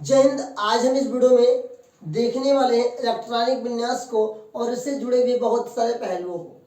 जय हिंद। आज हम इस वीडियो में देखने वाले हैं इलेक्ट्रॉनिक विन्यास को और इससे जुड़े हुए बहुत सारे पहलुओं को,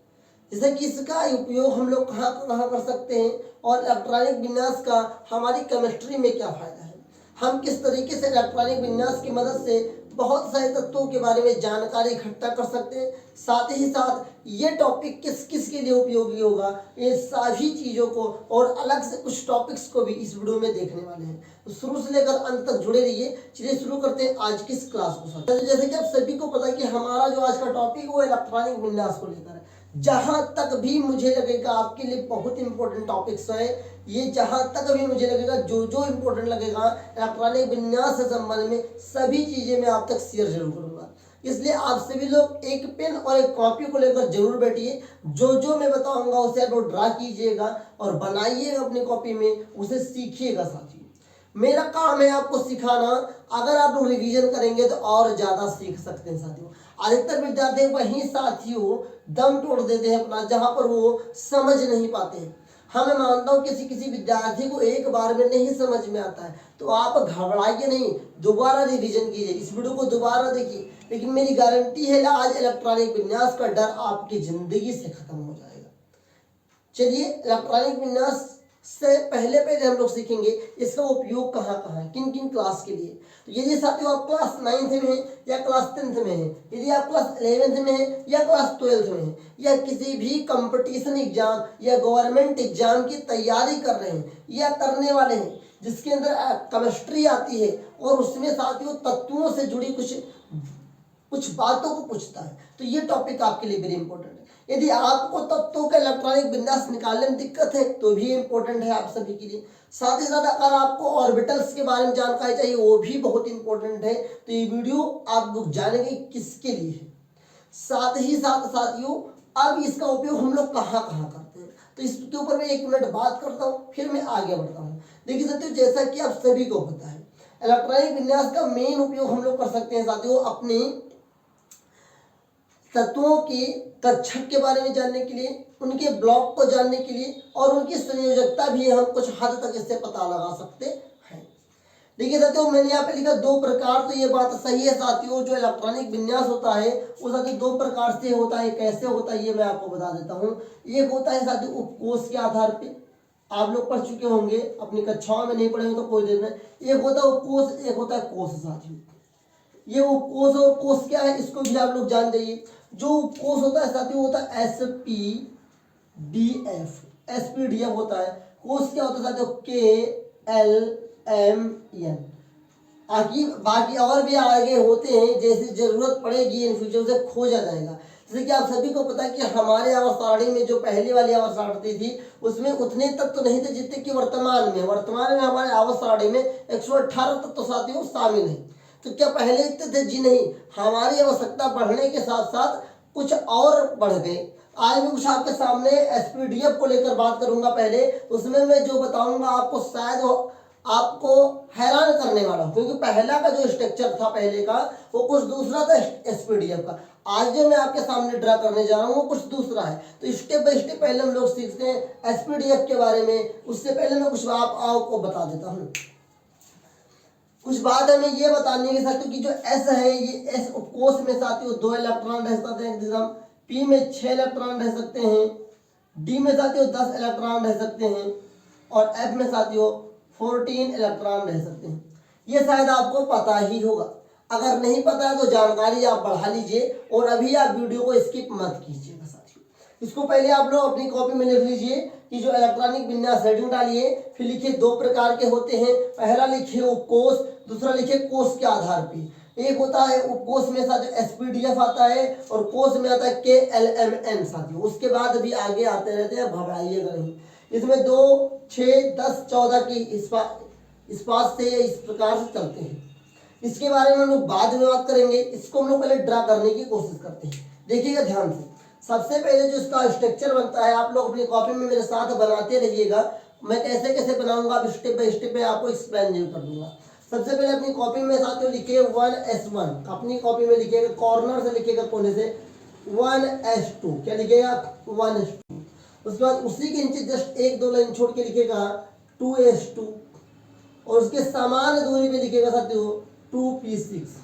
जैसे कि इसका उपयोग हम लोग कहाँ कहाँ कर सकते हैं और इलेक्ट्रॉनिक विन्यास का हमारी केमिस्ट्री में क्या फायदा है। हम किस तरीके से इलेक्ट्रॉनिक विन्यास की मदद से बहुत सारे तत्वों के बारे में जानकारी इकट्ठा कर सकते हैं। साथ ही साथ ये टॉपिक किस किस के लिए उपयोगी होगा, ये सभी चीज़ों को और अलग से कुछ टॉपिक्स को भी इस वीडियो में देखने वाले हैं। तो शुरू से लेकर अंत तक जुड़े रहिए। चलिए शुरू करते हैं आज की इस क्लास को। साथ जैसे कि आप सभी को पता है कि हमारा जो आज का टॉपिक है वो इलेक्ट्रॉनिक विन्यास को लेकर है। जहां तक भी मुझे लगेगा आपके लिए बहुत इंपॉर्टेंट टॉपिक्स है ये, जहां तक भी मुझे लगेगा जो जो इंपॉर्टेंट लगेगा इलेक्ट्रॉनिक विन्यास से संबंध में सभी चीजें मैं आप तक शेयर जरूर करूंगा। इसलिए आप सभी लोग एक पेन और एक कॉपी को लेकर जरूर बैठिए। जो जो मैं बताऊंगा उसे आप ड्रा कीजिएगा और बनाइएगा अपनी कॉपी में, उसे सीखिएगा। साथियों मेरा काम है आपको सिखाना। अगर आप लोग रिवीजन करेंगे तो और ज्यादा सीख सकते हैं। साथियों अधिकतर विद्यार्थी वही साथियों दम तोड़ देते हैं अपना, जहां पर वो समझ नहीं पाते हैं। हाँ मैं मानता हूँ किसी किसी विद्यार्थी को एक बार में नहीं समझ में आता है, तो आप घबराइए नहीं, दोबारा रिवीजन कीजिए, इस वीडियो को दोबारा देखिए। लेकिन मेरी गारंटी है आज इलेक्ट्रॉनिक विन्यास का डर आपकी जिंदगी से खत्म हो जाएगा। चलिए इलेक्ट्रॉनिक विन्यास से पहले पहले हम लोग सीखेंगे इसका उपयोग कहाँ कहाँ है, किन किन क्लास के लिए। तो यदि साथियों आप क्लास 9th में हैं या क्लास 10th में हैं, यदि आप क्लास 11th में हैं या क्लास 12th में हैं, या किसी भी कंपटीशन एग्जाम या गवर्नमेंट एग्जाम की तैयारी कर रहे हैं या करने वाले हैं, जिसके अंदर केमिस्ट्री आती है और उसमें साथियों तत्वों से जुड़ी कुछ बातों को पूछता है, तो ये टॉपिक आपके लिए वेरी इंपॉर्टेंट है। यदि आपको तत्वों का इलेक्ट्रॉनिक विन्यास निकालने में दिक्कत है तो भी इंपॉर्टेंट है आप सभी के लिए। साथ ही साथ अगर आपको ऑर्बिटल्स के बारे में जानकारी चाहिए वो भी बहुत इंपॉर्टेंट है, तो ये वीडियो आप लोग जानेंगे किसके लिए है। साथ ही साथ साथियों अब इसका उपयोग हम लोग कहाँ कहाँ करते हैं, तो इसके ऊपर मैं 1 मिनट बात करता हूँ, फिर मैं आगे बढ़ता हूँ। देखिए साथियों जैसा कि आप सभी को पता है इलेक्ट्रॉनिक विन्यास का मेन उपयोग हम लोग कर सकते हैं साथियों अपने तत्वों के कक्षक के बारे में जानने के लिए, उनके ब्लॉक को जानने के लिए, और उनकी संयोजकता भी हम कुछ हद तक इससे पता लगा सकते हैं। देखिए साथियों मैंने यहाँ पे लिखा 2 प्रकार, तो ये बात सही है साथियों। जो इलेक्ट्रॉनिक विन्यास होता है वो साथियों 2 प्रकार से होता है। कैसे होता है ये मैं आपको बता देता हूँ। एक होता है साथियों उपकोष के आधार पे, आप लोग पढ़ चुके होंगे, अपनी कक्षाओं में नहीं पढ़े होंगे तो कोई देर नहीं। एक होता है उपकोष, एक होता है कोष। साथियों ये उपकोष और कोष क्या है इसको भी आप लोग जान जाइए। जो उपकोष होता है साथियों होता है एसपीडीएफ होता है। कोष क्या होता है साथियों KLMN। आगे बाकी और भी आगे होते हैं, जैसे जरूरत पड़ेगी इन फ्यूचर से खोजा जाएगा। जैसे कि आप सभी को पता है कि हमारे आवर्त सारणी में जो पहली वाली आवर्त सारणी थी उसमें उतने तत्व तो नहीं थे जितने कि वर्तमान में हमारे आवर्त सारणी में 118 तत्व साथियों शामिल हैं। तो क्या पहले इतने थे? जी नहीं, हमारी आवश्यकता बढ़ने के साथ साथ कुछ और बढ़ गए। आज मैं कुछ आपके सामने एसपीडीएफ को लेकर बात करूंगा। पहले उसमें मैं जो बताऊंगा आपको शायद आपको हैरान करने वाला हूं, क्योंकि पहला का जो स्ट्रक्चर था पहले का वो कुछ दूसरा था एसपीडीएफ का। आज जो मैं आपके सामने ड्रा करने जा रहा हूँ वो कुछ दूसरा है। तो स्टेप बाय स्टेप पहले हम लोग सीखते हैं एसपीडीएफ के बारे में। उससे पहले मैं कुछ आपको बता देता हूँ। कुछ बात हमें ये बतानी है साथियों कि जो एस है ये एस उपकोष में साथियों 2 इलेक्ट्रॉन रह सकते हैं, पी में 6 इलेक्ट्रॉन रह सकते हैं, डी में साथियों 10 इलेक्ट्रॉन रह सकते हैं, और एफ में साथियों 14 इलेक्ट्रॉन रह सकते हैं। ये शायद आपको पता ही होगा। अगर नहीं पता है तो जानकारी आप बढ़ा लीजिए और अभी आप वीडियो को स्किप मत कीजिएगा साथियों। इसको पहले आप लोग अपनी कॉपी में लिख लीजिए कि जो इलेक्ट्रॉनिक विन्यास हेडिंग डालिए, फिर लिखिए 2 प्रकार के होते हैं। पहला लिखिए उपकोष, दूसरा लिखिए कोष के आधार पे। एक होता है उपकोष में साथियों एसपीडीएफ आता है और कोष में आता है KLMN साथियों। उसके बाद भी आगे आते रहते हैं, घबराइएगा नहीं। इसमें 2, 6, 10, 14 की इस्पात से इस प्रकार से चलते हैं। इसके बारे में हम लोग बाद में बात करेंगे। इसको हम लोग पहले ड्रा करने की कोशिश करते हैं। देखिएगा ध्यान से। सबसे पहले जो इसका स्ट्रक्चर बनता है आप लोग अपनी कॉपी में मेरे साथ बनाते रहिएगा। मैं कैसे कैसे बनाऊंगा अब स्टेप बाय स्टेप में आपको एक्सप्लेन जरूर कर दूंगा। सबसे पहले अपनी कॉपी में साथियों लिखिए 1s1। अपनी कॉपी में लिखिएगा, कॉर्नर से लिखिएगा, कोने से 1s2। क्या लिखिएगा? 1s2। उसके बाद उसी के नीचे जस्ट 1-2 लाइन छोड़ के लिखिएगा 2s2। और उसके समान दूरी पे लिखेगा साथियों 2p6।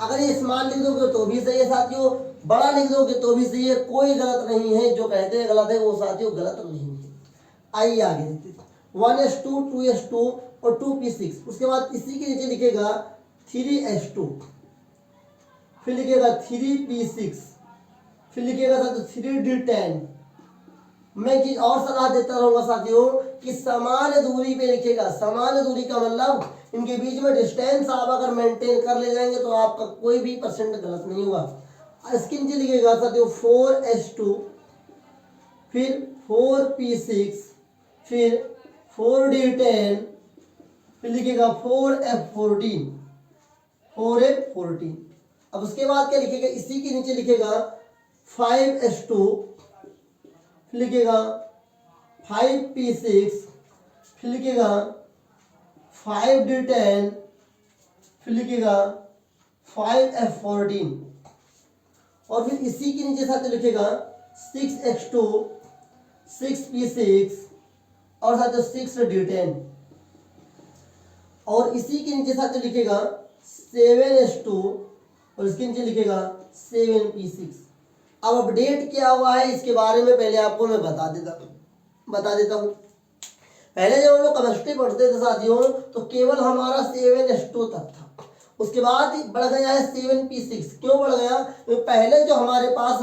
अगर ये स्मॉल लिख दोगे तो भी सही है साथियों, बड़ा लिख दोगे तो भी सही है, कोई गलत नहीं है। जो कहते हैं गलत है वो साथियों गलत नहीं है। आइए आगे देखते हैं। 1s2 2s2 और 2p6। उसके बाद इसी के नीचे लिखेगा 3s2, फिर लिखेगा 3p6, फिर लिखेगा साथियों 3d10। मैं एक चीज और सलाह देता रहूंगा साथियों कि समान दूरी पे लिखेगा। समान दूरी का मतलब इनके बीच में डिस्टेंस आप अगर मेंटेन कर ले जाएंगे तो आपका कोई भी परसेंट गलत नहीं होगा। इसके नीचे लिखेगा साथियों 4s2, फिर 4p6, फिर 4d10, फिर लिखेगा 4f14, 4f14। अब उसके बाद क्या लिखेगा, इसी के नीचे लिखेगा 5s2, फिर लिखेगा 5p6, फिर लिखेगा 5d10, फिर लिखेगा 5f14 और फिर इसी के नीचे साथ लिखेगा 6x2, 6p6 और साथ 6d10 और इसी के नीचे साथ लिखेगा 7s2 और इसके नीचे लिखेगा 7p6। अब अपडेट क्या हुआ है इसके बारे में पहले आपको मैं बता देता हूँ। पहले जब हम लोग केमिस्ट्री पढ़ते थे साथियों तो केवल हमारा 7s2 तक था, उसके बाद बढ़ गया है 7p6। क्यों बढ़ गया? पहले जो हमारे पास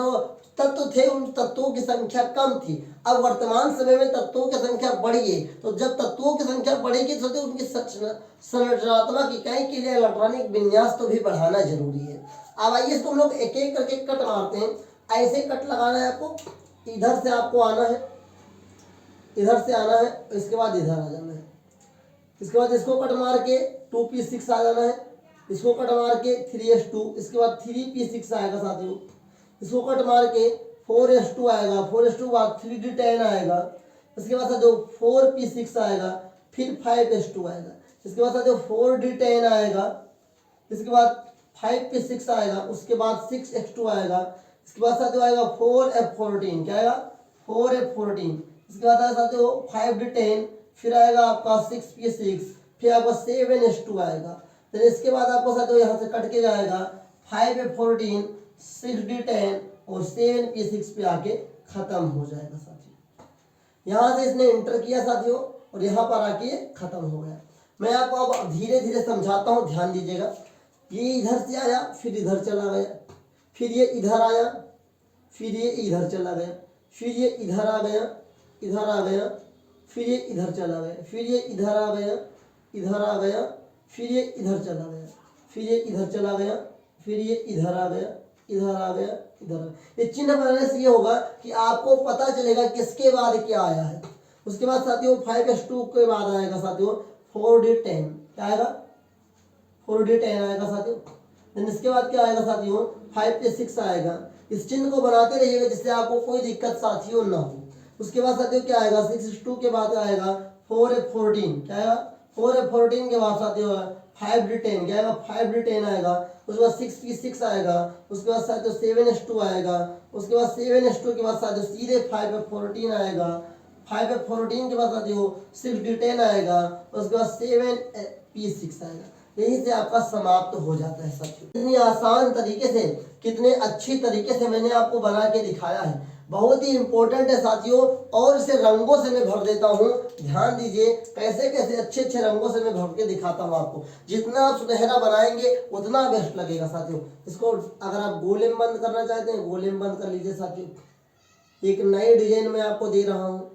तत्व थे उन तत्वों की संख्या कम थी। अब वर्तमान समय में तत्वों की संख्या बढ़ी है, तो जब तत्वों की संख्या बढ़ेगी तो उनकी संरचनात्मक इकाई के लिए इलेक्ट्रॉनिक विन्यास तो भी बढ़ाना जरूरी है। अब आइए इसको हम लोग एक एक करके कट मारते हैं। ऐसे कट लगाना है आपको, इधर से आपको आना है, इधर से आना है, इसके बाद इधर आ जाना है, इसके बाद इसको कट मार के 2p6 आ जाना है, इसको कट मार के 3s2, इसके बाद 3p6 आएगा साथियों, इसको कट मार के 4s2 आएगा, 4s2 बाद 3d10 आएगा, इसके बाद साथियों 4p6 आएगा, फिर 5s2 आएगा, इसके बाद साथियों 4d10 आएगा, इसके बाद 5p6 आएगा, उसके बाद 6x2 आएगा, इसके बाद साथियों आएगा 4f14। क्या आएगा? 4f14। इसके बाद आएगा साथियों 5d10, फिर आएगा आपका 6p6, फिर आपका 7s2 आएगा। फिर इसके बाद आपको साथियों यहाँ से कट के जाएगा 5f14, 6d10 और 7p6 पे आके खत्म हो जाएगा साथियों। यहाँ से इसने इंटर किया साथियों और यहाँ पर आके खत्म हो गया। मैं आपको अब धीरे धीरे समझाता हूँ, ध्यान दीजिएगा। ये इधर से आया, फिर इधर चला गया, फिर ये इधर आया, फिर ये इधर चला गया, फिर ये इधर आ गया, इधर आ गया, फिर ये इधर चला गया, फिर ये इधर आ गया, इधर आ गया, फिर ये इधर चला गया, फिर ये इधर चला गया, फिर ये इधर आ गया, इधर आ गया, इधर आ गया। ये चिन्ह बनाने से ये होगा कि आपको पता चलेगा किसके बाद क्या आया है। उसके बाद साथियों 5s2 के बाद आएगा साथियों 4d10। क्या आएगा? 4d10 आएगा साथियों। देन इसके बाद क्या आएगा साथियों? 5p6 आएगा। इस चिन्ह को बनाते रहिएगा जिससे आपको कोई दिक्कत साथियों ना हो। उसके बाद साथियों क्या आएगा? 6s2 के बाद आएगा 4f14। क्या आएगा? 4f14 के बाद साथियों 5d10। क्या आएगा? 5d10 आएगा। उसके बाद 6p6 आएगा। उसके बाद साथियों 7s2 आएगा। उसके बाद 7s2 के बाद साथियों सीधे 5f14 आएगा। 5f14 के बाद साथियों 6d10 आएगा। उसके बाद 7p6 आएगा। यहीं से आपका समाप्त हो जाता है साथियों। कितनी आसान तरीके से, कितने अच्छी तरीके से मैंने आपको बना के दिखाया है। बहुत ही इंपॉर्टेंट है साथियों। और इसे रंगों से मैं भर देता हूँ। ध्यान दीजिए कैसे कैसे अच्छे अच्छे रंगों से मैं भर के दिखाता हूँ आपको। जितना आप सुनहरा बनाएंगे उतना बेस्ट लगेगा साथियों। इसको अगर आप गोले में बंद करना चाहते हैं गोले में बंद कर लीजिए साथियों। एक नई डिजाइन में आपको दे रहा हूँ,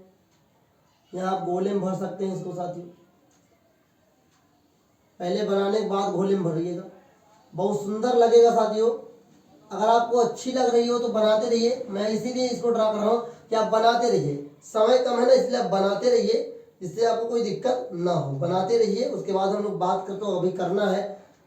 यहाँ आप गोले में भर सकते हैं इसको साथियों। पहले बनाने के बाद गोले में भरिएगा, बहुत सुंदर लगेगा साथियों। अगर आपको अच्छी लग रही हो तो बनाते रहिए। मैं इसीलिए इसको ड्रा कर रहा हूँ कि आप बनाते रहिए। समय कम है ना, इसलिए आप बनाते रहिए जिससे आपको कोई दिक्कत ना हो। बनाते रहिए। उसके बाद हम लोग बात करते हो, अभी करना है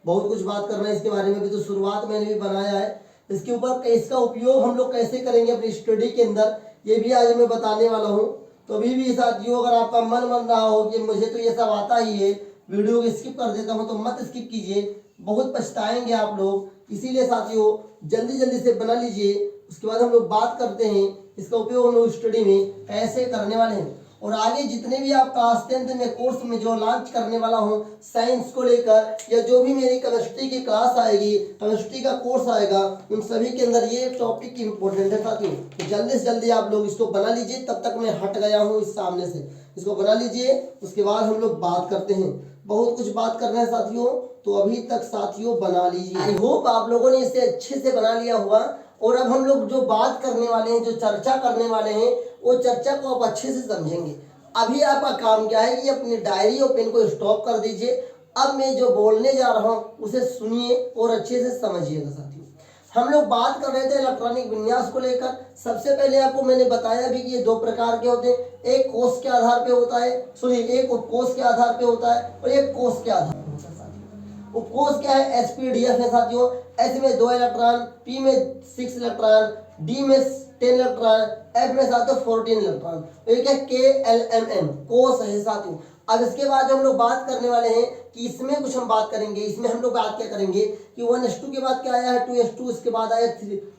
बहुत कुछ बात करना है इसके बारे में भी। तो शुरुआत मैंने भी बनाया है, इसके ऊपर इसका उपयोग हम लोग कैसे करेंगे अपनी स्टडी के अंदर ये भी आज मैं बताने वाला हूँ। तो अभी भी साथियों अगर आपका मन बन रहा हो कि मुझे तो ये सब आता ही है, वीडियो को स्किप कर देता हूँ, तो मत स्किप कीजिए, बहुत पछताएंगे आप लोग। इसीलिए साथियों जल्दी जल्दी से बना लीजिए। उसके बाद हम लोग बात करते हैं इसका उपयोग हम लोग स्टडी में कैसे करने वाले हैं। और आगे जितने भी आप क्लास 10th में कोर्स में जो लॉन्च करने वाला हूँ साइंस को लेकर, या जो भी मेरी केमिस्ट्री की क्लास आएगी, केमिस्ट्री का कोर्स आएगा, उन सभी के अंदर ये टॉपिक इंपॉर्टेंट है साथियों। तो जल्दी से जल्दी आप लोग इसको बना लीजिए। तब तक मैं हट गया हूँ इस सामने से, इसको बना लीजिए। उसके बाद हम लोग बात करते हैं, बहुत कुछ बात करना है साथियों, तो अभी तक साथियों बना लीजिए। आई होप आप लोगों ने इसे अच्छे से बना लिया हुआ। और अब हम लोग जो बात करने वाले हैं, जो चर्चा करने वाले हैं, वो चर्चा को आप अच्छे से समझेंगे। अभी आपका काम क्या है कि अपनी डायरी और पेन को स्टॉप कर दीजिए। अब मैं जो बोलने जा रहा हूँ उसे सुनिए और अच्छे से समझिएगा साथियों। हम लोग बात कर रहे थे इलेक्ट्रॉनिक विन्यास को लेकर। सबसे पहले आपको मैंने बताया भी कि ये दो प्रकार के होते हैं, एक कोष के आधार पे होता है, एक उपकोष के आधार पे होता है और एक कोष के आधार पे होता है साथियों। उपकोष क्या है? एसपीडीएफ है साथियों। एस में 2 इलेक्ट्रॉन, पी में 6 इलेक्ट्रॉन, डी में 10 इलेक्ट्रॉन, एफ में साथियों 14 इलेक्ट्रॉन। तो ये क्या KLMN कोष है साथियों। अब इसके बाद हम लोग बात करने वाले हैं कि इसमें कुछ हम बात करेंगे। इसमें हम लोग बात क्या करेंगे कि 1s2 के बाद क्या आया है 2s2, उसके बाद आया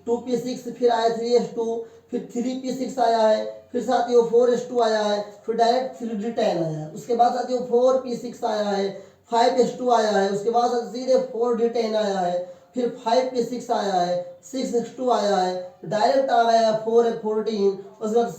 2p6, फिर आया 3s2, फिर 3p6 आया है, फिर साथियों 4s2 आया है, फिर डायरेक्ट 3d10 आया है। उसके बाद साथियों 4p6 आया है, 5s2 आया है, उसके बाद सीधे 4d10 आया है, फिर 5p6 आया है, 6s2 आया है, डायरेक्ट आ गया 4f14, उसके बाद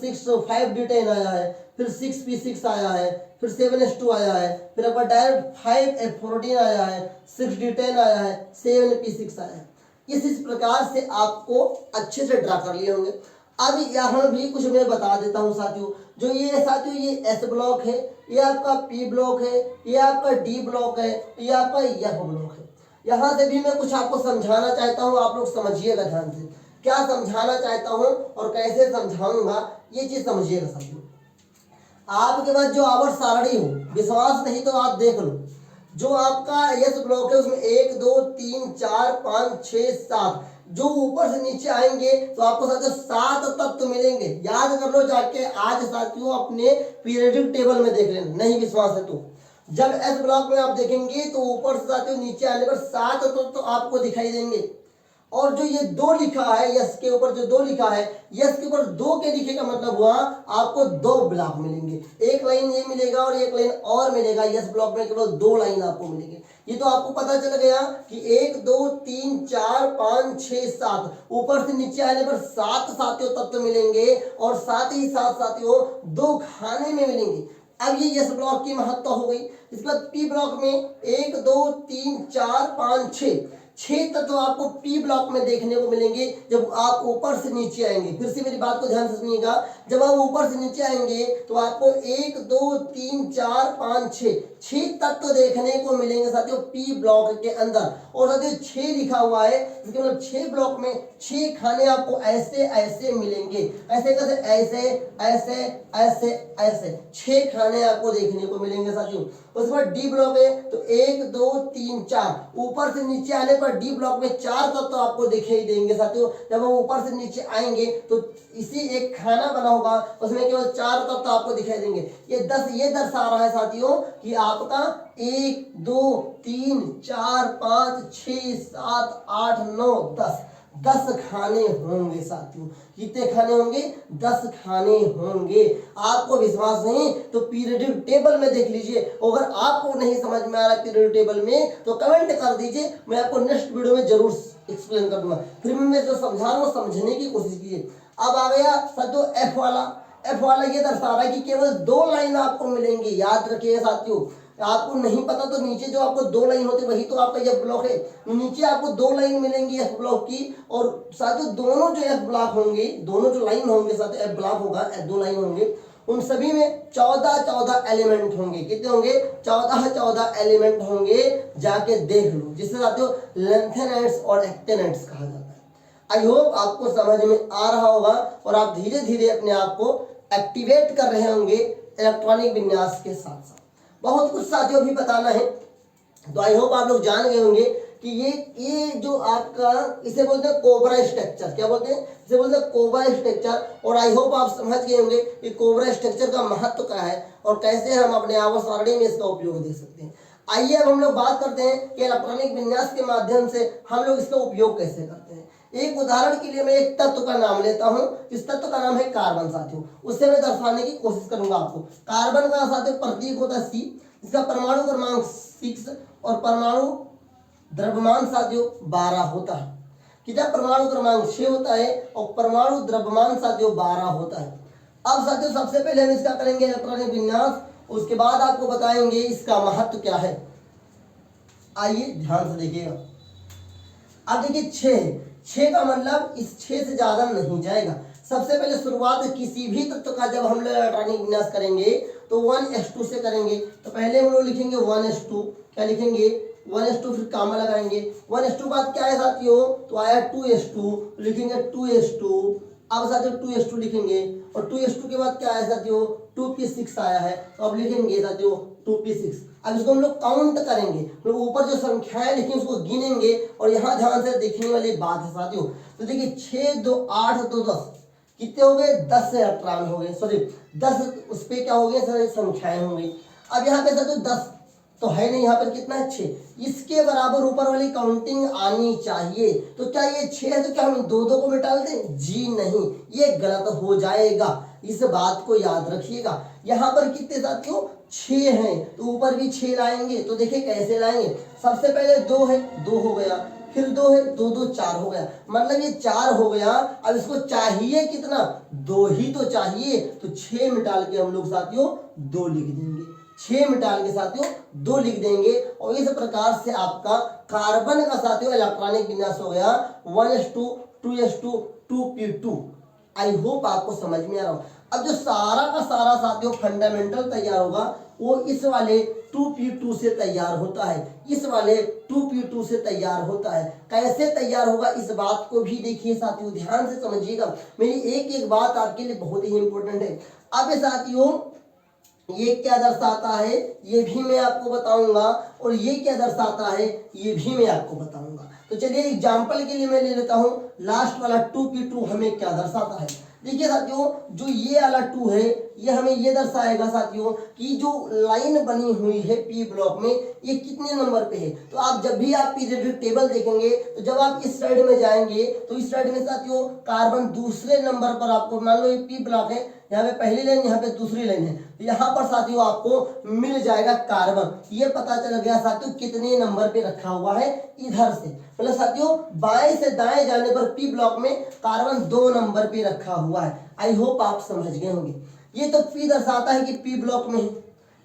5d10 आया है, फिर 6p6 आया है, फिर 7s2 आया है, फिर अब डायरेक्ट 5f14 आया है, 6d10 आया है, 7p6 आया है। इस प्रकार से आपको अच्छे से ड्रा कर लिए होंगे। अब यहाँ भी कुछ मैं बता देता हूँ साथियों। जो ये साथियों ये एस ब्लॉक है, ये आपका पी ब्लॉक है, ये आपका डी ब्लॉक है, ये आपका एफ ब्लॉक है। यहाँ से भी मैं कुछ आपको समझाना चाहता हूँ, आप लोग समझिएगा ध्यान से। क्या समझाना चाहता हूँ और कैसे समझाऊंगा ये चीज समझिएगा साथियों। आपके पास जो आवर्त सारणी हो, विश्वास नहीं तो आप देख लो, जो आपका एस ब्लॉक है उसमें 1 2 3 4 5 6 7, जो ऊपर से नीचे आएंगे तो आपको साथियों 7 तत्व मिलेंगे। याद कर लो जाके आज साथियों अपने पीरियोडिक टेबल में देख लेना, नहीं विश्वास है तो। जब एस ब्लॉक में आप देखेंगे तो ऊपर से साथियों नीचे आने पर 7 तत्व तो आपको दिखाई देंगे। और जो ये 2 लिखा है, यस के ऊपर जो 2 लिखा है, यस के ऊपर 2 के लिखे का मतलब हुआ आपको 2 ब्लॉक मिलेंगे। एक लाइन ये मिलेगा और एक लाइन और मिलेगा। यस ब्लॉक में केवल 2 लाइन आपको मिलेंगे। ये तो आपको पता चल गया कि 1 2 3 4 5 6 7, ऊपर से नीचे आने पर 7 साथियों तत्व मिलेंगे और साथ ही साथ साथियों 2 खाने में मिलेंगे। अब ये यस ब्लॉक की महत्ता हो गई। इसके बाद पी ब्लॉक में 1 2 3 4 5 6 तत्व आपको पी ब्लॉक में देखने को मिलेंगे जब आप ऊपर से नीचे आएंगे। फिर से मेरी बात को ध्यान से सुनिएगा। जब आप ऊपर से नीचे आएंगे तो आपको 1 2 3 4 5 6 तत्व देखने को मिलेंगे साथियों पी ब्लॉक के अंदर। और साथियों 6 लिखा हुआ है, इसके मतलब 6 ब्लॉक में 6 खाने आपको ऐसे ऐसे मिलेंगे। ऐसे कैसे? ऐसे ऐसे ऐसे ऐसे 6 खाने आपको देखने को मिलेंगे साथियों। उसके बाद डी ब्लॉक है तो 1 2 3 4, ऊपर से नीचे आने पर डी ब्लॉक में 4 तत्व तो आपको दिखाई देंगे साथियों। जब हम ऊपर से नीचे आएंगे तो इसी एक खाना बना होगा, उसमें केवल 4 तत्व तो आपको दिखाई देंगे। ये 10 ये दर्शा रहा है साथियों कि आपका 1 2 3 4 5 6 7 8 9 10 खाने होंगे साथियों। कितने खाने होंगे? 10 खाने होंगे। आपको विश्वास नहीं तो पीरियोडिक टेबल में देख लीजिए। अगर आपको नहीं समझ में आ रहा है पीरियोडिक टेबल में तो कमेंट कर दीजिए, मैं आपको नेक्स्ट वीडियो में जरूर एक्सप्लेन कर दूंगा। फिर मैं जो समझा रहा हूँ समझने की कोशिश कीजिए। अब आ गया साथियों एफ वाला ये दर्शा रहा है कि केवल 2 लाइन आपको मिलेंगी। याद रखिए साथियों, आपको नहीं पता तो नीचे जो आपको 2 लाइन होती है वही तो आपका एफ ब्लॉक है। नीचे आपको 2 लाइन मिलेंगी एफ ब्लॉक की। और साथियों दोनों जो एफ ब्लॉक होंगे, दोनों जो लाइन होंगे साथियों एफ ब्लॉक होगा, 2 लाइन होंगे, उन सभी में 14 एलिमेंट होंगे। कितने होंगे? 14 एलिमेंट होंगे। जाके देख लो, जिससे साथियों लेंथेनाइट्स और एक्टेनाइट्स कहा जाता है। आई होप आपको समझ में आ रहा होगा और आप धीरे धीरे अपने आप को एक्टिवेट कर रहे होंगे इलेक्ट्रॉनिक विन्यास के साथ साथ। बहुत कुछ साथियों भी बताना है, तो आई होप आप लोग जान गए होंगे कि ये जो आपका इसे बोलते हैं कोबरा स्ट्रक्चर। क्या बोलते हैं? इसे बोलते हैं कोबरा स्ट्रक्चर। और आई होप आप समझ गए होंगे कि कोबरा स्ट्रक्चर का महत्व क्या है और कैसे हम अपने आवर्त सारणी में इसका उपयोग देख सकते हैं। आइए अब हम लोग बात करते हैं कि इलेक्ट्रॉनिक विन्यास के माध्यम से हम लोग इसका उपयोग कैसे करते हैं। एक उदाहरण के लिए मैं एक तत्व का नाम लेता हूं, इस तत्व का नाम है कार्बन साथियों। उससे मैं दर्शाने की कोशिश करूंगा आपको। कार्बन का साथियों प्रतीक होता है C, इसका परमाणु क्रमांक 6 और परमाणु द्रव्यमान साथियों 12 होता है। कितना परमाणु क्रमांक 6 होता है और परमाणु द्रव्यमान साथियों 12 होता है। अब साथियों सबसे पहले हम इसका करेंगे इलेक्ट्रॉनिक विन्यास, उसके बाद आपको बताएंगे इसका महत्व क्या है। आइए ध्यान से देखिएगा। अब देखिए 6 का मतलब इस 6 से ज्यादा नहीं जाएगा। सबसे पहले शुरुआत किसी भी तत्व का जब हम लोग इलेक्ट्रॉनिक विन्यास करेंगे तो 1s2 से करेंगे। तो पहले हम लोग लिखेंगे 1s2, क्या लिखेंगे 1s2, फिर कामा लगाएंगे। 1s2 बाद क्या है साथियों, तो आया 2s2, लिखेंगे 2s2। अब साथियों 2s2 लिखेंगे और 2s2 के बाद क्या है साथियों 2p6 आया है, तो अब लिखेंगे साथियों 2p6। अब इसको हम लोग काउंट करेंगे, तो ऊपर जो संख्याएं लिखी उसको गिनेंगे और यहाँ ध्यान से देखने वाली बात है साथियों। तो देखिए 6 2 8 2 10 कितने हो गए, 10 से इलेक्ट्रॉन हो गए, सॉरी 10 उस पे क्या हो गए सारी संख्याएं हो गई। अब यहाँ पे साथियों 10 तो है नहीं, यहाँ पर कितना है 6, इसके बराबर ऊपर वाली काउंटिंग आनी चाहिए। तो क्या ये 6 है तो क्या हम 2 को मिटा दें, जी नहीं, ये गलत हो जाएगा, इस बात को याद रखिएगा। यहाँ पर कितने साथियों 6 हैं तो ऊपर भी 6 लाएंगे। तो देखिए कैसे लाएंगे, सबसे पहले 2 है 2 हो गया, फिर 2 है 2 2 4 हो गया, मतलब ये 4 हो गया। अब इसको चाहिए कितना, 2 ही तो चाहिए, तो 6 में डाल के हम लोग साथियों 2 लिख देंगे, 6 में डाल के साथियों 2 लिख देंगे। और इस प्रकार से आपका कार्बन का साथियों इलेक्ट्रॉनिक विन्यास हो गया 1s2 2s2 2p2। I hope आपको समझ में आ रहा हो। अब जो सारा का सारा साथियों फंडामेंटल तैयार होगा वो इस वाले 2p2 से तैयार होता है, इस वाले 2p2 से तैयार होता है। कैसे तैयार होगा इस बात को भी देखिए साथियों, ध्यान से समझिएगा, मेरी एक एक बात आपके लिए बहुत ही इंपॉर्टेंट है। अब साथियों ये क्या दर्शाता है ये भी मैं आपको बताऊंगा, और ये क्या दर्शाता है ये भी मैं आपको बताऊंगा। तो चलिए एग्जाम्पल के लिए मैं ले लेता हूं, लास्ट वाला 2p2 हमें क्या दर्शाता है। देखिए साथियों जो ये वाला 2 है ये हमें ये दर्शाएगा साथियों कि जो लाइन बनी हुई है पी ब्लॉक में ये कितने नंबर पे है। तो आप जब भी आप पीरियोडिक टेबल देखेंगे तो जब आप इस साइड में जाएंगे तो इस साइड में साथियों कार्बन दूसरे नंबर पर आपको, मान लो ये पी ब्लॉक है, यहाँ पे पहली लाइन यहाँ पे दूसरी लाइन है, तो यहाँ पर साथियों आपको मिल जाएगा कार्बन। ये पता चल गया साथियों कितने नंबर पे रखा हुआ है इधर से, मतलब साथियों बाएं से दाएं जाने पर पी ब्लॉक में कार्बन 2 नंबर पे रखा हुआ है। आई होप आप समझ गए होंगे। ये तो पी दर्शाता है कि पी ब्लॉक में है,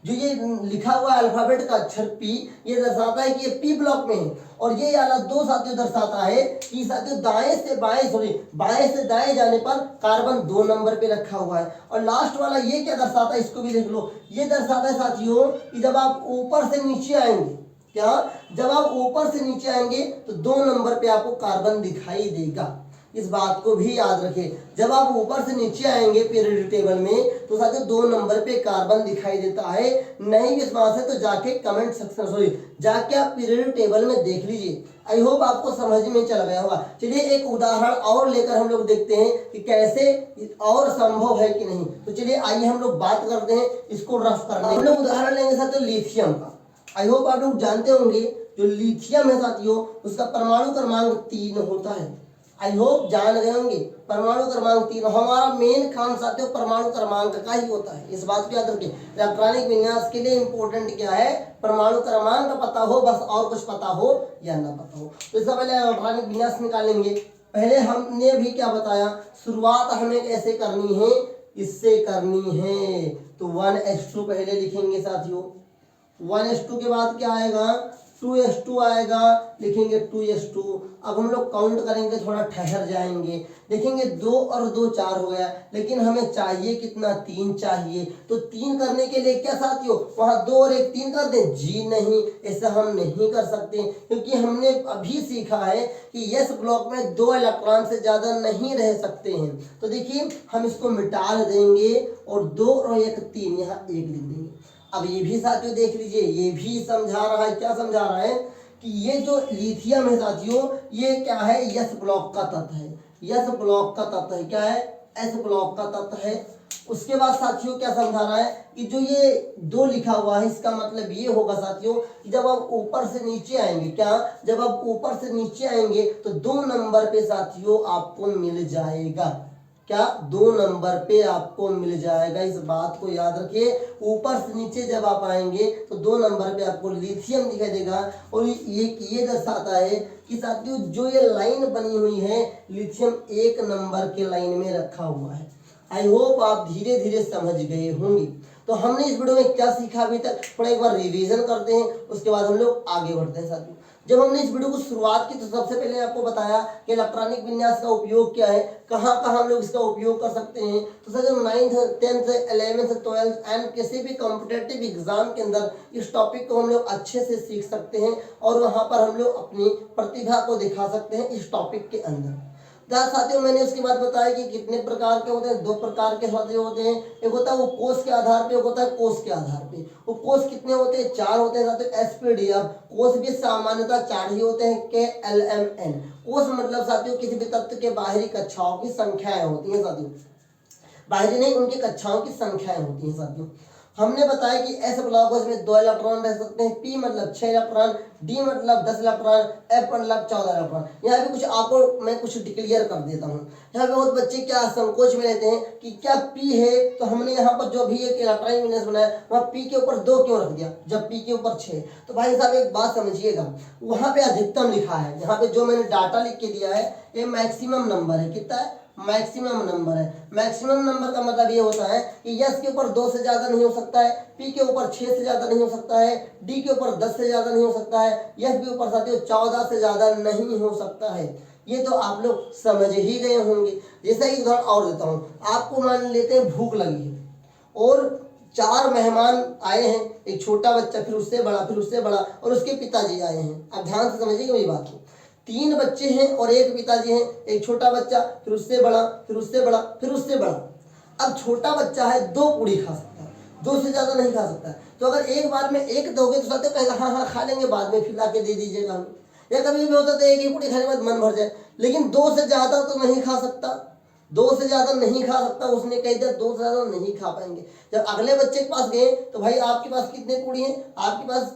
जो ये लिखा हुआ अल्फाबेट का अक्षर पी ये दर्शाता है कि ये पी ब्लॉक में है। और ये वाला 2 साथियों दर्शाता है कि साथियों बाएं से दाएं जाने पर कार्बन 2 नंबर पे रखा हुआ है। और लास्ट वाला ये क्या दर्शाता है इसको भी देख लो, ये दर्शाता है साथियों कि जब आप ऊपर से नीचे आएंगे, क्या जब आप ऊपर से नीचे आएंगे तो 2 नंबर पे आपको कार्बन दिखाई देगा, इस बात को भी याद रखें। जब आप ऊपर से नीचे आएंगे पीरियोडिक टेबल में तो साथियों 2 नंबर पे कार्बन दिखाई देता है। नहीं विश्वास है तो जाके कमेंट सेक्शन जाके आप पीरियोडिक टेबल में देख लीजिए। आई होप आपको समझ में चल गया होगा। चलिए एक उदाहरण और लेकर हम लोग देखते हैं कि कैसे और संभव है कि नहीं। तो चलिए आइए हम लोग बात करते हैं इसको रफ करने। हम लोग उदाहरण लेंगे साथियों लिथियम का। आई होप आप लोग जानते होंगे जो लिथियम है साथियों उसका परमाणु क्रमांक 3 होता है। आई होप जान गए होंगे परमाणु क्रमांक 3। हमारा मेन काम साथियों परमाणु क्रमांक का ही होता है, इस बात को याद रखिए। इलेक्ट्रॉनिक विन्यास के लिए इंपॉर्टेंट क्या है, परमाणु क्रमांक पता हो बस, और कुछ पता हो या ना पता हो। तो इससे पहले इलेक्ट्रॉनिक विन्यास निकालेंगे। पहले हमने भी क्या बताया, शुरुआत हमें कैसे करनी है, इससे करनी है। तो 1s2 पहले लिखेंगे साथियों, 1s2 के बाद क्या आएगा 2s2 आएगा, लिखेंगे 2s2। अब हम लोग काउंट करेंगे, थोड़ा ठहर जाएंगे, देखेंगे 2 और 2 4 हो गया, लेकिन हमें चाहिए कितना 3 चाहिए। तो 3 करने के लिए क्या साथियों वहां 2 और 1 3 कर दें, जी नहीं, ऐसा हम नहीं कर सकते, क्योंकि हमने अभी सीखा है कि यस ब्लॉक में 2 इलेक्ट्रॉन से ज्यादा नहीं रह सकते हैं। तो देखिए हम इसको मिटा देंगे और 2 और 1 3 यहाँ 1 लिख देंगे। अब ये भी साथियों देख लीजिए, ये भी समझा रहा है, क्या समझा रहा है कि ये जो लिथियम है साथियों ये क्या है, यस ब्लॉक का तत्व है। यस ब्लॉक का तत्व है, क्या है, एस ब्लॉक का तत्व है। उसके बाद साथियों क्या समझा रहा है कि जो ये 2 लिखा हुआ है इसका मतलब ये होगा साथियों कि जब आप ऊपर से नीचे आएंगे, क्या जब आप ऊपर से नीचे आएंगे तो 2 नंबर पे साथियों आपको मिल जाएगा, क्या 2 नंबर पे आपको मिल जाएगा। इस बात को याद रखिए, ऊपर से नीचे जब आप आएंगे तो 2 नंबर पे आपको लिथियम दिखाई देगा। और ये दर्शाता है कि साथियों जो ये लाइन बनी हुई है लिथियम 1 नंबर के लाइन में रखा हुआ है। आई होप आप धीरे धीरे समझ गए होंगे। तो हमने इस वीडियो में क्या सीखा अभी तक, थोड़ा एक बार रिवीजन करते हैं, उसके बाद हम लोग आगे बढ़ते हैं साथियों। जब हमने इस वीडियो को शुरुआत की तो सबसे पहले आपको बताया कि इलेक्ट्रॉनिक विन्यास का उपयोग क्या है, कहाँ कहाँ हम लोग इसका उपयोग कर सकते हैं। तो सर जब 9th 10th 11th 12th and किसी भी कॉम्पिटेटिव एग्जाम के अंदर इस टॉपिक को हम लोग अच्छे से सीख सकते हैं और वहाँ पर हम लोग अपनी प्रतिभा को दिखा सकते हैं इस टॉपिक के अंदर। साथियों मैंने उसके बाद बताया कि कितने प्रकार के होते हैं, 2 प्रकार के साथियों होते हैं। एक होता है वो कोष के आधार पे, एक होता है कोष के आधार पे। वो कोष कितने होते हैं, 4 होते हैं साथियों। एसपीडीएफ कोष भी सामान्यतः 4 ही होते हैं। KLMN कोष मतलब साथियों किसी भी तत्व के बाहरी कक्षाओं की संख्याएं होती हैं साथियों, बाहरी नहीं उनकी कक्षाओं की संख्याएं होती हैं साथियों। हमने बताया कि एस ब्लॉक में 2 इलेक्ट्रॉन रह सकते हैं, पी मतलब 6 इलेक्ट्रॉन, डी मतलब 10 इलेक्ट्रॉन, एफ मतलब 14 इलेक्ट्रॉन। यहाँ पे कुछ आपको मैं कुछ डिक्लेयर कर देता हूँ। यहाँ पे बहुत बच्चे क्या संकोच में रहते हैं कि क्या पी है तो हमने यहाँ पर जो भी एक इलेक्ट्रॉनिक विन्यास बनाया वहाँ पी के ऊपर 2 क्यों रख दिया जब पी के ऊपर 6। तो भाई साहब एक बात समझिएगा, वहाँ पे अधिकतम लिखा है, यहाँ पे जो मैंने डाटा लिख के दिया है ये मैक्सिमम नंबर है। कितना है, मैक्सिमम नंबर है। मैक्सिमम नंबर का मतलब ये होता है कि यस के ऊपर 2 से ज्यादा नहीं हो सकता है, पी के ऊपर 6 से ज्यादा नहीं हो सकता है, डी के ऊपर 10 से ज्यादा नहीं हो सकता है, एफ के ऊपर साथियों 14 से ज्यादा नहीं हो सकता है। ये तो आप लोग समझ ही गए होंगे। जैसा एक उदाहरण और देता हूँ आपको, मान लेते हैं भूख लगी है और 4 मेहमान आए हैं, एक छोटा बच्चा, फिर उससे बड़ा, फिर उससे बड़ा और उसके पिताजी आए हैं। अब ध्यान से समझिएगा मेरी बात को। 3 बच्चे हैं और एक पिताजी हैं, एक छोटा बच्चा, फिर उससे बड़ा, फिर उससे बड़ा, फिर उससे बड़ा। अब छोटा बच्चा है 2 पूड़ी खा सकता है, 2 से ज्यादा नहीं खा सकता है। तो अगर एक बार में एक दोगे तो साथ कहेगा हाँ हाँ खा लेंगे, बाद में फिर ला के दे दीजिएगा हमें। या कभी भी होता था एक ही पूड़ी खाने के बाद मन भर जाए, लेकिन 2 से ज्यादा तो नहीं खा सकता, 2 से ज्यादा नहीं खा सकता। उसने कह दिया 2 से ज्यादा नहीं खा पाएंगे। जब अगले बच्चे के पास गए तो भाई आपके पास कितने पूड़ी हैं, आपके पास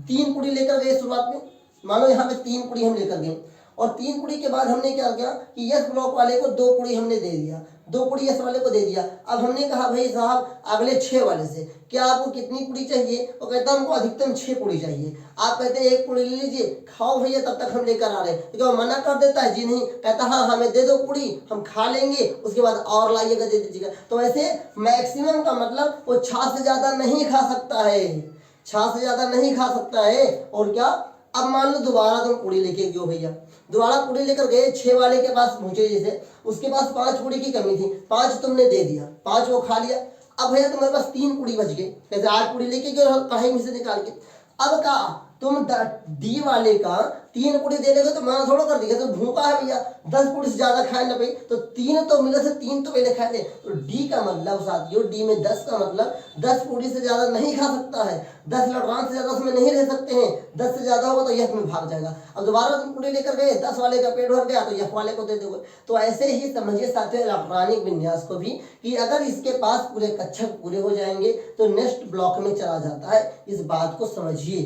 3 पूड़ी लेकर गए शुरुआत में, मानो यहाँ पे 3 पूड़ी हम लेकर गए और 3 पूड़ी के बाद हमने क्या किया कि यस ब्लॉक वाले को 2 पूड़ी हमने दे दिया, 2 पूड़ी यस वाले को दे दिया। अब हमने कहा भाई साहब अगले 6 वाले से क्या आपको कितनी पूड़ी चाहिए, और कहता हमको अधिकतम 6 पूड़ी चाहिए। आप कहते हैं 1 पूड़ी ले लीजिए, खाओ भैया, तब तक हम लेकर आ रहे हैं। तो मना कर देता है जी नहीं, कहता हाँ हमें दे दो पूड़ी, हम खा लेंगे, उसके बाद और लाइएगा, दे दीजिएगा। तो ऐसे मैक्सिमम का मतलब वो 6 से ज्यादा नहीं खा सकता है, 6 से ज्यादा नहीं खा सकता है। और क्या, अब मान लो दोबारा तुम पूड़ी लेके गए भैया, दोबारा पूड़ी लेकर गए, 6 वाले के पास पहुंचे, जैसे उसके पास 5 पूड़ी की कमी थी, 5 तुमने दे दिया, 5 वो खा लिया। अब भैया तुम्हारे पास 3 पूड़ी बच गए, जैसे 8 पूड़ी लेके गए कढ़ाई में से निकाल के। अब कहा तुम डी वाले का 3 पूड़ी दे देगे तो मना थोड़ा कर देगा, तो भूखा है भैया, 10 पूड़ी से ज्यादा खाए ना भाई, तो 3 तो मिले थे, 3 तो पहले खाए थे। तो डी का मतलब साथियों, डी में 10 का मतलब 10 पूड़ी से ज्यादा नहीं खा सकता है, 10 इलेक्ट्रॉन से ज्यादा उसमें नहीं रह सकते हैं। 10 से ज्यादा होगा तो यफ में भाग जाएगा। अब दोबारा तुम पूड़ी लेकर गए, 10 वाले का पेट भर गया तो यफ वाले को दे दोगे। तो ऐसे ही समझिए साथियों इलेक्ट्रॉनिक विन्यास को भी, कि अगर इसके पास पूरे कक्षक पूरे हो जाएंगे तो नेक्स्ट ब्लॉक में चला जाता है। इस बात को समझिए,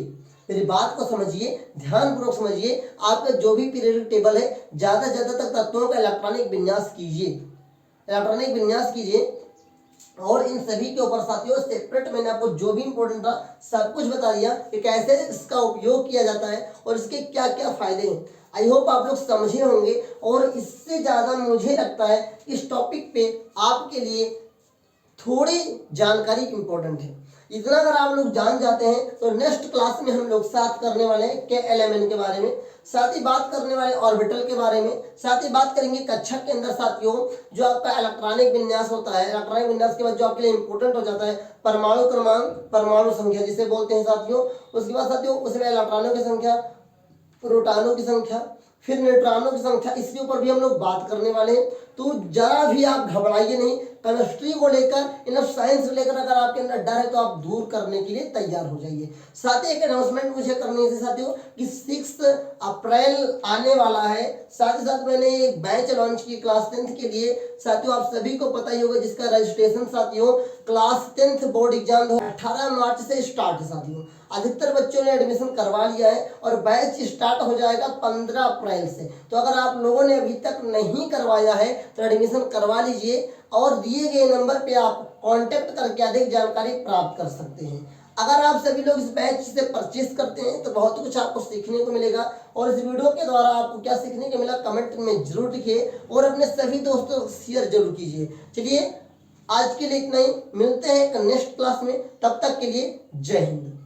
मेरी बात को समझिए, ध्यानपूर्वक समझिए। आपका जो भी पीरियोडिक टेबल है ज्यादा तक तत्वों का इलेक्ट्रॉनिक विन्यास कीजिए, इलेक्ट्रॉनिक विन्यास कीजिए। और इन सभी के ऊपर साथियों सेपरेट मैंने आपको जो भी इंपॉर्टेंट था सब कुछ बता दिया कि कैसे इसका उपयोग किया जाता है और इसके क्या क्या फायदे हैं। आई होप आप लोग समझे होंगे। और इससे ज्यादा मुझे लगता है इस टॉपिक पे आपके लिए थोड़ी जानकारी इंपॉर्टेंट है। इतना अगर आप लोग जान जाते हैं तो नेक्स्ट क्लास में हम लोग साथ करने वाले हैं KLMN के बारे में, साथ ही बात करने वाले ऑर्बिटल के बारे में, साथ ही बात करेंगे कक्षक के अंदर साथियों जो आपका इलेक्ट्रॉनिक विन्यास होता है। इलेक्ट्रॉनिक विन्यास के बाद जो आपके लिए इंपॉर्टेंट हो जाता है परमाणु क्रमांक, परमाणु संख्या जिसे बोलते हैं साथियों। उसके बाद साथियों उसमें इलेक्ट्रॉनों की संख्या, प्रोटॉनों की संख्या, फिर न्यूट्रॉनों की संख्या, इसके ऊपर भी हम लोग बात करने वाले हैं। तो जरा भी आप घबराइए नहीं, केमिस्ट्री को लेकर इन साइंस को लेकर अगर आपके अंदर डर है तो आप दूर करने के लिए तैयार हो जाइए। साथ ही एक अनाउंसमेंट मुझे करनी है साथियों कि 6 अप्रैल आने वाला है। साथ ही साथ मैंने एक बैच लॉन्च की क्लास 10th के लिए। साथियों आप सभी को पता ही होगा जिसका रजिस्ट्रेशन साथियों क्लास 10th बोर्ड एग्जाम 18 मार्च से स्टार्ट है साथियों। अधिकतर बच्चों ने एडमिशन करवा लिया है और बैच स्टार्ट हो जाएगा 15 अप्रैल से। तो अगर आप लोगों ने अभी तक नहीं करवाया है तो एडमिशन करवा लीजिए और दिए गए नंबर पे आप कांटेक्ट करके अधिक जानकारी प्राप्त कर सकते हैं। अगर आप सभी लोग इस बैच से परचेस करते हैं तो बहुत कुछ आपको सीखने को मिलेगा। और इस वीडियो के द्वारा आपको क्या सीखने को मिला कमेंट में जरूर लिखिए और अपने सभी दोस्तों को शेयर जरूर कीजिए। चलिए आज के लिए इतना ही, मिलते हैं एक नेक्स्ट क्लास में, तब तक के लिए जय हिंद।